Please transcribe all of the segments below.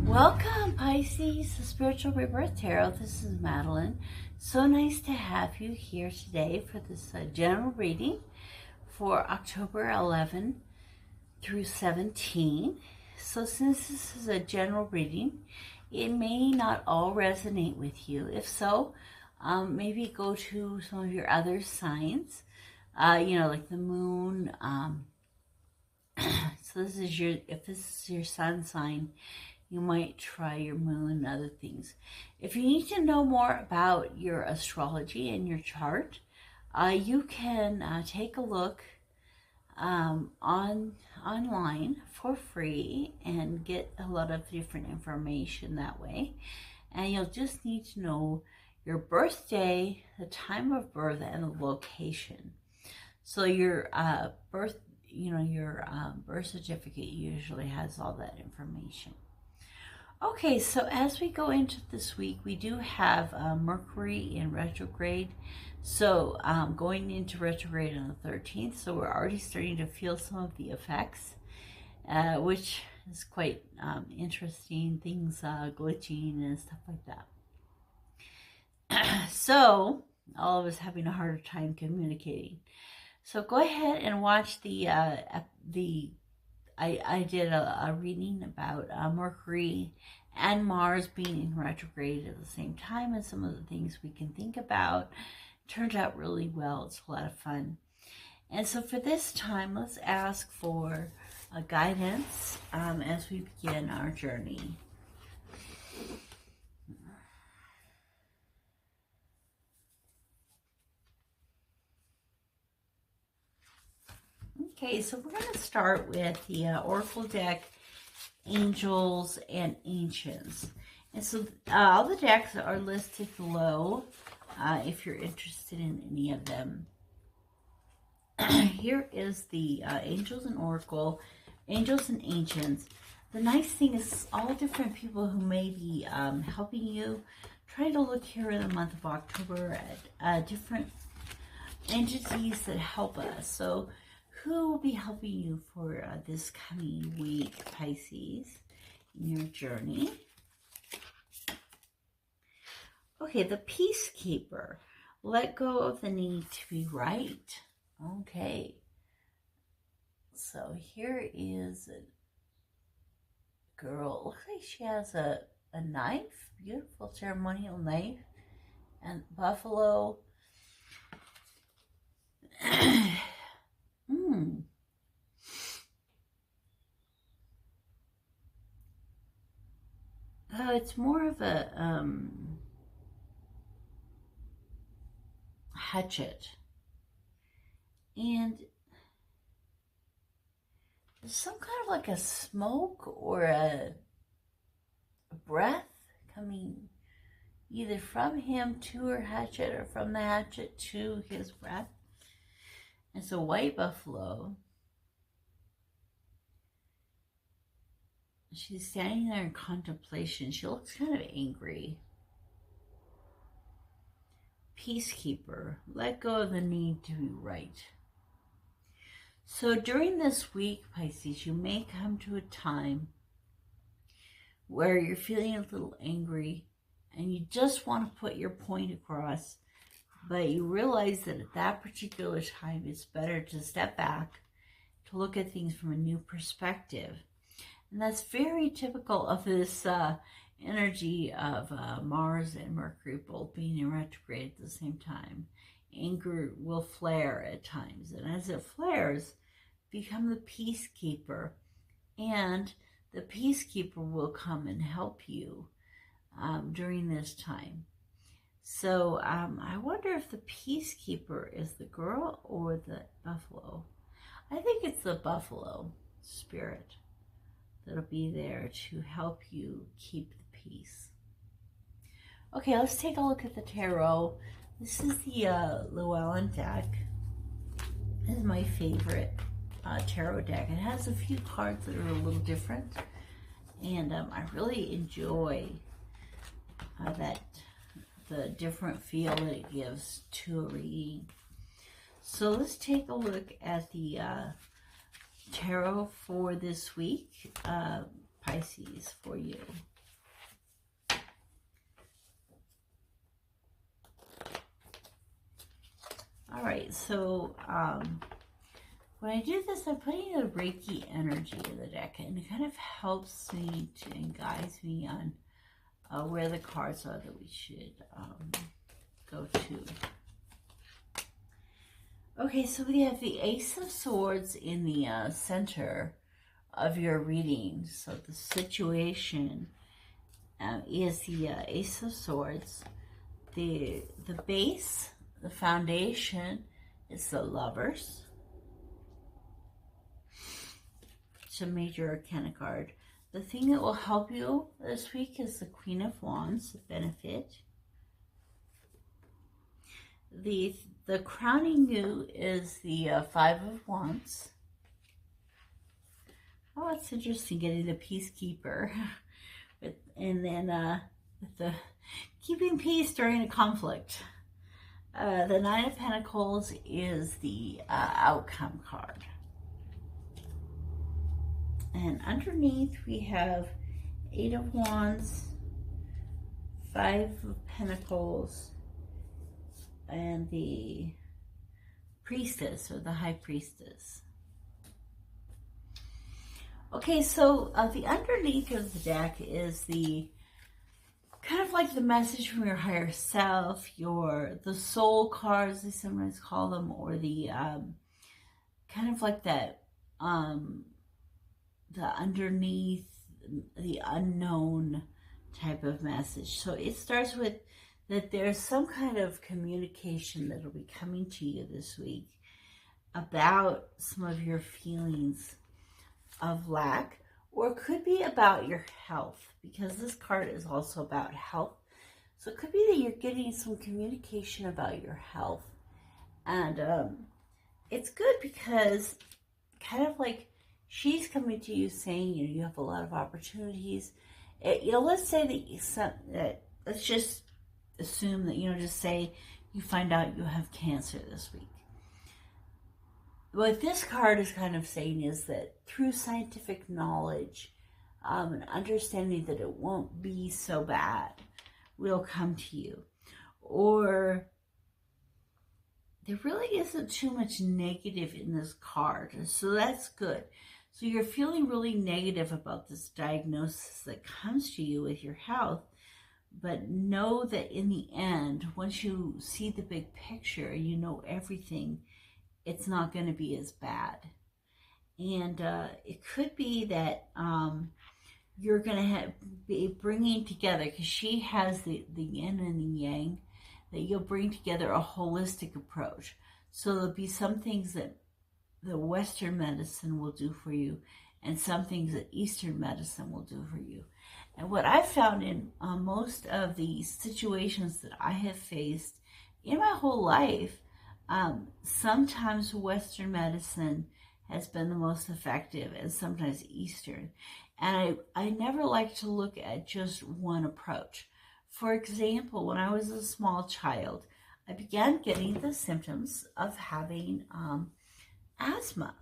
Welcome, Pisces, the Spiritual Rebirth Tarot. This is Madelyn. So nice to have you here today for this general reading for October 11 through 17. So since this is a general reading, it may not all resonate with you. If so, maybe go to some of your other signs, like the moon. So this is if this is your sun sign, you might try your moon and other things. If you need to know more about your astrology and your chart, you can take a look online for free and get a lot of different information that way. And you'll just need to know your birthday, the time of birth, and the location. So your birth certificate usually has all that information. Okay, so as we go into this week, we do have Mercury in retrograde. So going into retrograde on the 13th, so we're already starting to feel some of the effects, which is quite interesting, things glitching and stuff like that. So all of us having a harder time communicating. So go ahead and watch I did a reading about Mercury and Mars being in retrograde at the same time, and some of the things we can think about. It turned out really well. It's a lot of fun. And so for this time, let's ask for guidance as we begin our journey. Okay, so we're going to start with the Oracle deck, Angels and Ancients. And so all the decks are listed below if you're interested in any of them. Here is the Angels and Oracle, Angels and Ancients. The nice thing is all different people who may be helping you. Try to look here in the month of October at different entities that help us. So who will be helping you for this coming week, Pisces, in your journey? Okay, the Peacekeeper. Let go of the need to be right. Okay. So here is a girl. Looks like she has a knife. Beautiful ceremonial knife. And buffalo. It's more of a hatchet, and there's some kind of like a smoke or a breath coming either from him to her hatchet or from the hatchet to his breath. It's a white buffalo. She's standing there in contemplation. She looks kind of angry. Peacekeeper. Let go of the need to be right. So during this week, Pisces, you may come to a time where you're feeling a little angry and you just want to put your point across, but you realize that at that particular time, it's better to step back, to look at things from a new perspective. And that's very typical of this energy of Mars and Mercury both being in retrograde at the same time. Anger will flare at times. And as it flares, become the Peacekeeper. And the Peacekeeper will come and help you during this time. So I wonder if the Peacekeeper is the girl or the buffalo. I think it's the buffalo spirit that'll be there to help you keep the peace. Okay, let's take a look at the tarot. This is the Llewellyn deck. This is my favorite tarot deck. It has a few cards that are a little different, and I really enjoy the different feel that it gives to a reading. So let's take a look at the tarot for this week, Pisces, for you. All right, so when I do this, I'm putting a Reiki energy in the deck, and it kind of helps me and guides me on where the cards are that we should go to. Okay, so we have the Ace of Swords in the center of your reading. So the situation is the Ace of Swords. The base, the foundation, is the Lovers. It's a major arcana card. The thing that will help you this week is the Queen of Wands, the benefit. The crowning you is the Five of Wands. Oh, it's interesting getting the Peacekeeper. And then with the keeping peace during a conflict. The Nine of Pentacles is the outcome card. And underneath we have Eight of Wands, Five of Pentacles, and the Priestess, or the High Priestess. Okay, so the underneath of the deck is the kind of like the message from your higher self, the soul cards, they sometimes call them, or the kind of like that the underneath, the unknown type of message. So it starts with that there's some kind of communication that will be coming to you this week about some of your feelings of lack, or it could be about your health, because this card is also about health. So it could be that you're getting some communication about your health. And it's good because kind of like she's coming to you saying, you have a lot of opportunities. Let's say that, let's just assume that, just say you find out you have cancer this week. What this card is kind of saying is that through scientific knowledge and understanding that it won't be so bad, will come to you. Or there really isn't too much negative in this card, so that's good. So you're feeling really negative about this diagnosis that comes to you with your health, but know that in the end, once you see the big picture, you know everything, it's not going to be as bad. And it could be that you're going to be bringing together, because she has the yin and the yang, that you'll bring together a holistic approach. So there'll be some things that the Western medicine will do for you, and some things that Eastern medicine will do for you. And what I've found in most of the situations that I have faced in my whole life, sometimes Western medicine has been the most effective, and sometimes Eastern. And I never like to look at just one approach. For example, when I was a small child, I began getting the symptoms of having asthma.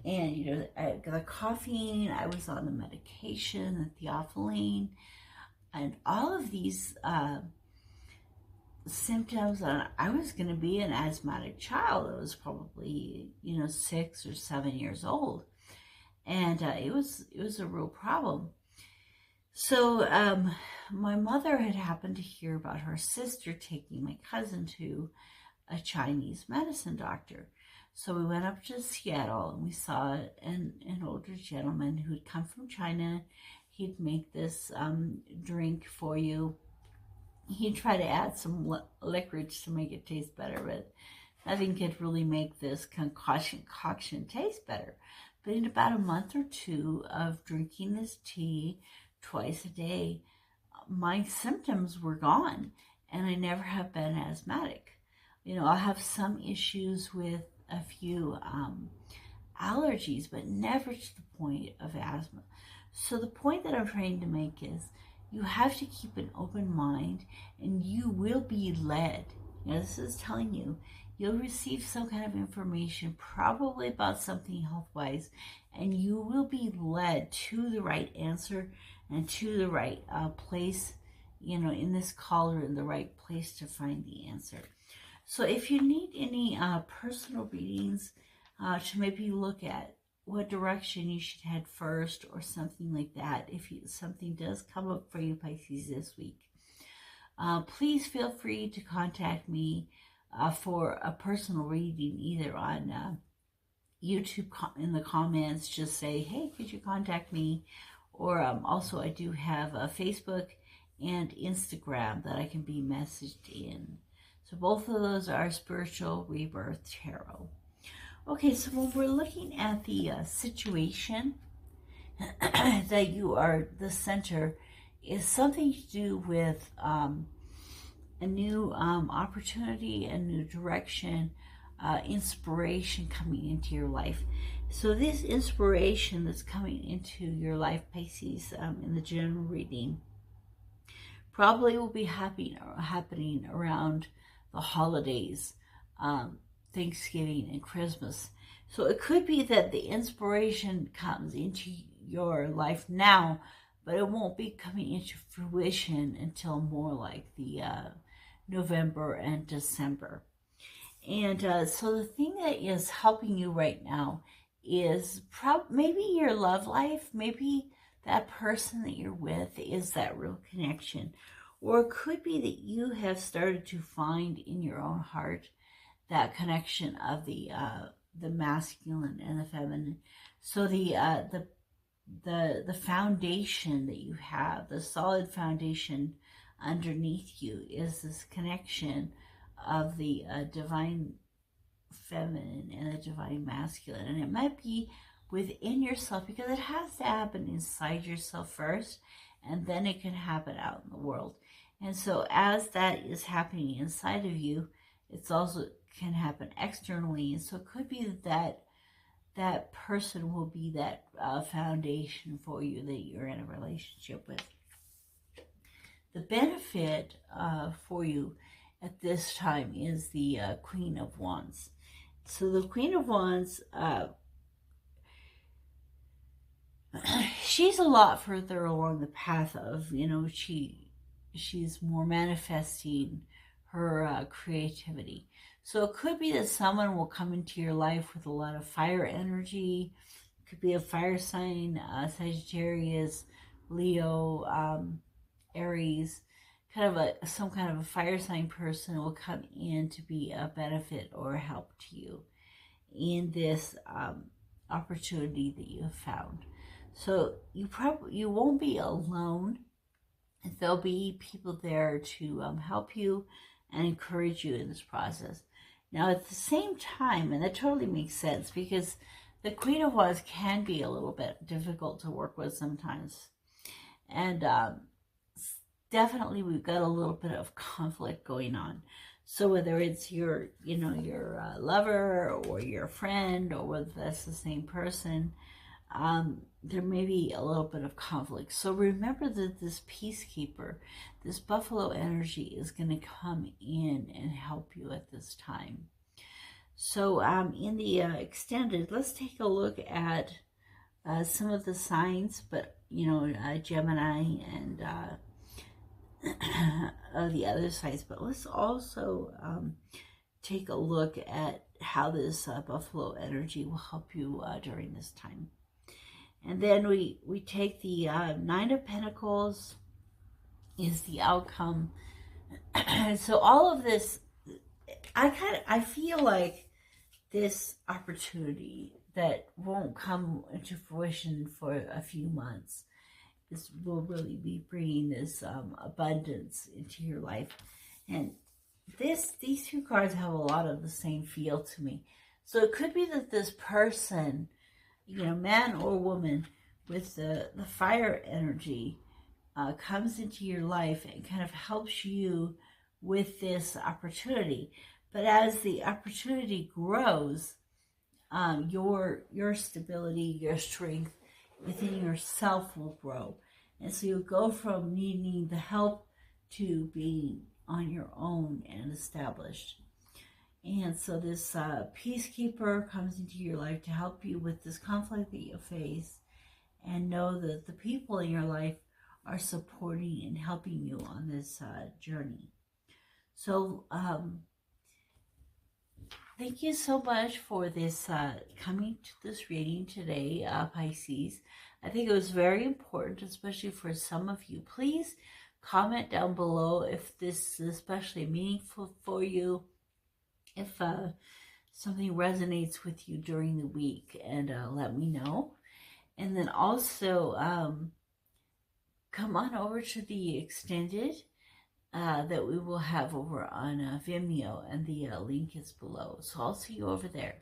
And, I got the coughing, I was on the medication, the theophylline, and all of these symptoms. And I was going to be an asthmatic child. I was probably, 6 or 7 years old. And it was a real problem. So my mother had happened to hear about her sister taking my cousin to a Chinese medicine doctor. So we went up to Seattle, and we saw an older gentleman who had come from China. He'd make this drink for you. He'd try to add some licorice to make it taste better, but nothing could really make this concoction taste better. But in about a month or two of drinking this tea twice a day, my symptoms were gone, and I never have been asthmatic. I'll have some issues with a few allergies, but never to the point of asthma. So the point that I'm trying to make is you have to keep an open mind, and you will be led. This is telling you, you'll receive some kind of information, probably about something health-wise, and you will be led to the right answer and to the right place, in this call, or in the right place to find the answer. So if you need any personal readings to maybe look at what direction you should head first or something like that, if something does come up for you, Pisces, this week, please feel free to contact me for a personal reading, either on YouTube in the comments. Just say, hey, could you contact me? Or also I do have a Facebook and Instagram that I can be messaged in. So both of those are Spiritual Rebirth Tarot. Okay, so when we're looking at the situation that you are the center, is something to do with a new opportunity, a new direction, inspiration coming into your life. So this inspiration that's coming into your life, Pisces, in the general reading, probably will be happening around the holidays, Thanksgiving and Christmas. So it could be that the inspiration comes into your life now, but it won't be coming into fruition until more like the November and December. And so the thing that is helping you right now is maybe your love life, maybe that person that you're with is that real connection. Or it could be that you have started to find in your own heart that connection of the masculine and the feminine. So the foundation that you have, the solid foundation underneath you, is this connection of the divine feminine and the divine masculine. And it might be within yourself, because it has to happen inside yourself first, and then it can happen out in the world. And so as that is happening inside of you, it's also can happen externally. And so it could be that person will be that foundation for you that you're in a relationship with. The benefit for you at this time is the Queen of Wands. So the Queen of Wands, she's a lot further along the path of, she's more manifesting her creativity. So it could be that someone will come into your life with a lot of fire energy. It could be a fire sign, Sagittarius, Leo, Aries, some kind of a fire sign person will come in to be a benefit or a help to you in this opportunity that you have found. So you won't be alone. There'll be people there to help you and encourage you in this process. Now, at the same time, and that totally makes sense, because the Queen of Wands can be a little bit difficult to work with sometimes. And definitely we've got a little bit of conflict going on. So whether it's your lover or your friend, or whether that's the same person, there may be a little bit of conflict. So remember that this peacekeeper, this buffalo energy, is going to come in and help you at this time. So in the extended, let's take a look at some of the signs, but Gemini and the other signs. But let's also take a look at how this buffalo energy will help you during this time. And then we take the Nine of Pentacles is the outcome. So all of this, I feel like this opportunity that won't come into fruition for a few months will really be bringing this abundance into your life. And these two cards have a lot of the same feel to me. So it could be that this person, man or woman with the fire energy comes into your life and kind of helps you with this opportunity. But as the opportunity grows, your stability, your strength within yourself will grow. And so you'll go from needing the help to being on your own and established. And so this peacekeeper comes into your life to help you with this conflict that you face, and know that the people in your life are supporting and helping you on this journey. So Thank you so much for this coming to this reading today, Pisces. I think it was very important, especially for some of you. Please comment down below if this is especially meaningful for you, if something resonates with you during the week, and let me know. And then also come on over to the extended that we will have over on Vimeo, and the link is below. So I'll see you over there.